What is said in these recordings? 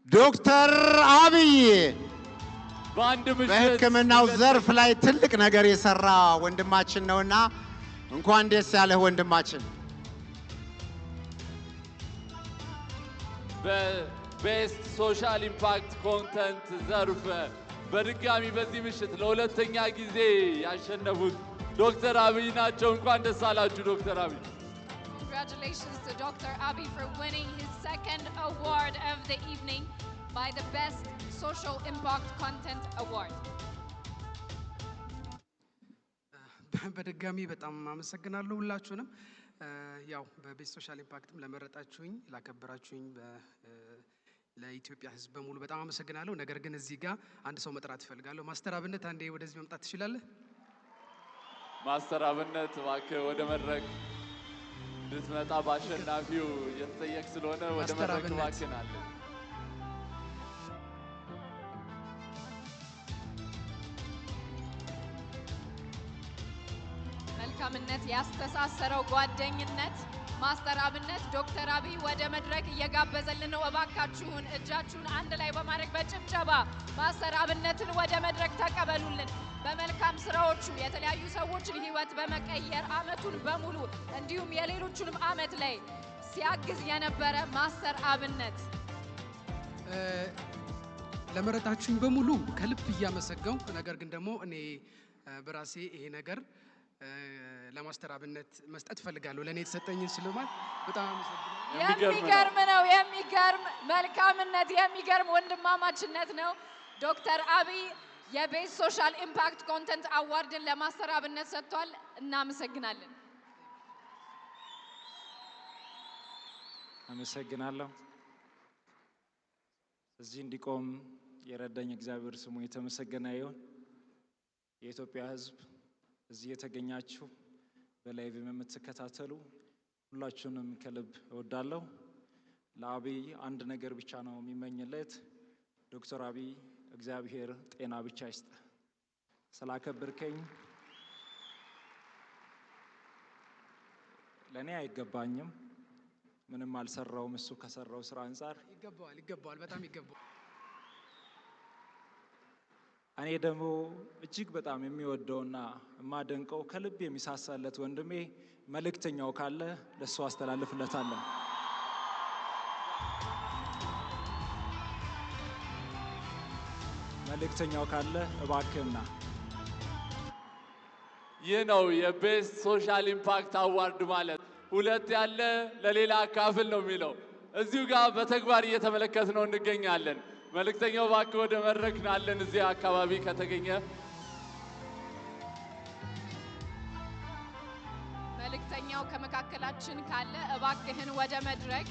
ዶክተር አብይ በሕክምናው ዘርፍ ላይ ትልቅ ነገር የሰራ ወንድማችን ነውና እንኳን ደስ ያለህ ወንድማችን። በቤስት ሶሻል ኢምፓክት ኮንተንት ዘርፍ በድጋሚ በዚህ ምሽት ለሁለተኛ ጊዜ ያሸነፉት ዶክተር አብይ ናቸው። እንኳን ደስ አላችሁ ዶክተር አብይ። Congratulations to Dr. Abiy for winning his second award of the evening by the Best Social Impact Content Award. በድጋሚ በጣም አመሰግናለሁ ሁላችሁንም። ያው በቤስት ሶሻል ኢምፓክትም ለመረጣችሁኝ ላከበራችሁኝ ለኢትዮጵያ ሕዝብ በሙሉ በጣም አመሰግናለሁ። ነገር ግን እዚህ ጋር አንድ ሰው መጥራት እፈልጋለሁ። ማስተር አብነት አንዴ ወደዚህ መምጣት ትችላለህ? ማስተር አብነት እባክህ ወደ መድረክ እንድትመጣ በአሸናፊው እየተጠየቅ ስለሆነ ወደ መድረክ እባክህን አለ። መልካምነት ያስተሳሰረው ጓደኝነት ማስተር አብነት ዶክተር አብይ ወደ መድረክ እየጋበዘልን ነው። እባካችሁን እጃችሁን አንድ ላይ በማድረግ በጭብጨባ ማስተር አብነትን ወደ መድረክ ተቀበሉልን። በመልካም ስራዎቹ የተለያዩ ሰዎችን ህይወት በመቀየር አመቱን በሙሉ እንዲሁም የሌሎቹንም አመት ላይ ሲያግዝ የነበረ ማስተር አብነት ለመረጣችሁኝ በሙሉ ከልብ እያመሰገንኩ፣ ነገር ግን ደግሞ እኔ በራሴ ይሄ ነገር ለማስተር አብነት መስጠት ፈልጋለሁ። ለኔ የተሰጠኝን ሽልማት በጣም አመሰግናለሁ። የሚገርም ነው። የሚገርም መልካምነት፣ የሚገርም ወንድማማችነት ነው። ዶክተር አብይ የቤስት ሶሻል ኢምፓክት ኮንተንት አዋርድን ለማስተር አብነት ሰጥቷል። እናመሰግናለን። አመሰግናለሁ። እዚህ እንዲቆም የረዳኝ እግዚአብሔር ስሙ የተመሰገነ ይሁን። የኢትዮጵያ ሕዝብ እዚህ የተገኛችሁ በላይቭም የምትከታተሉ ሁላችሁንም ከልብ እወዳለሁ። ለአብይ አንድ ነገር ብቻ ነው የሚመኝለት። ዶክተር አብይ እግዚአብሔር ጤና ብቻ ይስጥ። ስላከበርከኝ ለኔ አይገባኝም፣ ምንም አልሰራውም። እሱ ከሰራው ስራ አንፃር ይገባዋል፣ በጣም ይገባዋል። እኔ ደግሞ እጅግ በጣም የሚወደውና የማደንቀው ከልብ የሚሳሳለት ወንድሜ መልእክተኛው ካለ ለሱ አስተላልፍለታለሁ። መልእክተኛው ካለ እባክህና። ይህ ነው የቤስት ሶሻል ኢምፓክት አዋርድ ማለት። ሁለት ያለ ለሌላ አካፍል ነው የሚለው። እዚሁ ጋር በተግባር እየተመለከትነው እንገኛለን። መልእክተኛው እባክህ ወደ መድረክ ናለን። እዚህ አካባቢ ከተገኘ መልእክተኛው ከመካከላችን ካለ እባክህን ወደ መድረክ፣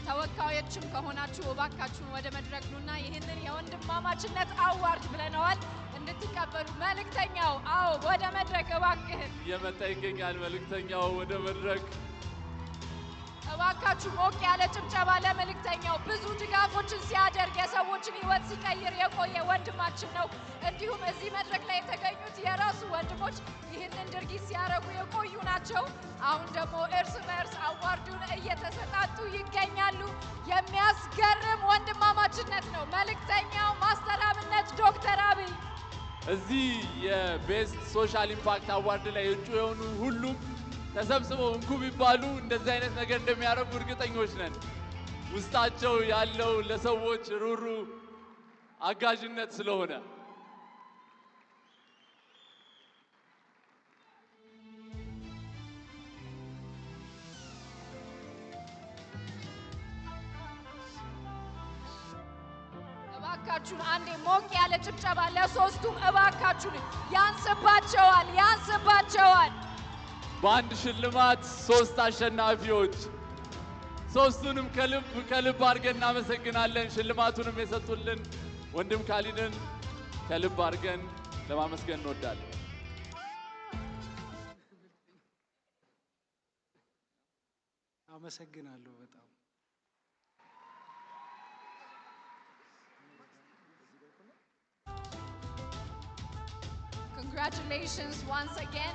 ተወካዮችም ከሆናችሁ እባካችሁን ወደ መድረክ ኑና ይህንን የወንድማማችነት አዋርድ ብለነዋል እንድትቀበሉ። መልእክተኛው አዎ ወደ መድረክ እባክህን እየመጣ ይገኛል። መልእክተኛው ወደ መድረክ እባካችሁ ሞቅ ያለ ጭብጨባ ለመልእክተኛው። ብዙ ድጋፎችን ሲያደርግ የሰዎችን ህይወት ሲቀይር የቆየ ወንድማችን ነው። እንዲሁም እዚህ መድረክ ላይ የተገኙት የራሱ ወንድሞች ይህንን ድርጊት ሲያደርጉ የቆዩ ናቸው። አሁን ደግሞ እርስ በእርስ አዋርዱን እየተሰጣጡ ይገኛሉ። የሚያስገርም ወንድማማችነት ነው። መልእክተኛው ማስተር አብነት ዶክተር አብይ እዚህ የቤስት ሶሻል ኢምፓክት አዋርድ ላይ እጩ የሆኑ ሁሉም ተሰብስበው እንኩ ቢባሉ እንደዚህ አይነት ነገር እንደሚያደርጉ እርግጠኞች ነን። ውስጣቸው ያለው ለሰዎች ሩሩ አጋዥነት ስለሆነ እባካችሁን አንዴ ሞቅ ያለ ጭብጨባ ለሶስቱም እባካችሁን። ያንስባቸዋል፣ ያንስባቸዋል። በአንድ ሽልማት ሶስት አሸናፊዎች። ሶስቱንም ከልብ አድርገን እናመሰግናለን። ሽልማቱንም የሰጡልን ወንድም ካሊድን ከልብ አድርገን ለማመስገን እንወዳለን። አመሰግናለሁ በጣም። Congratulations once again.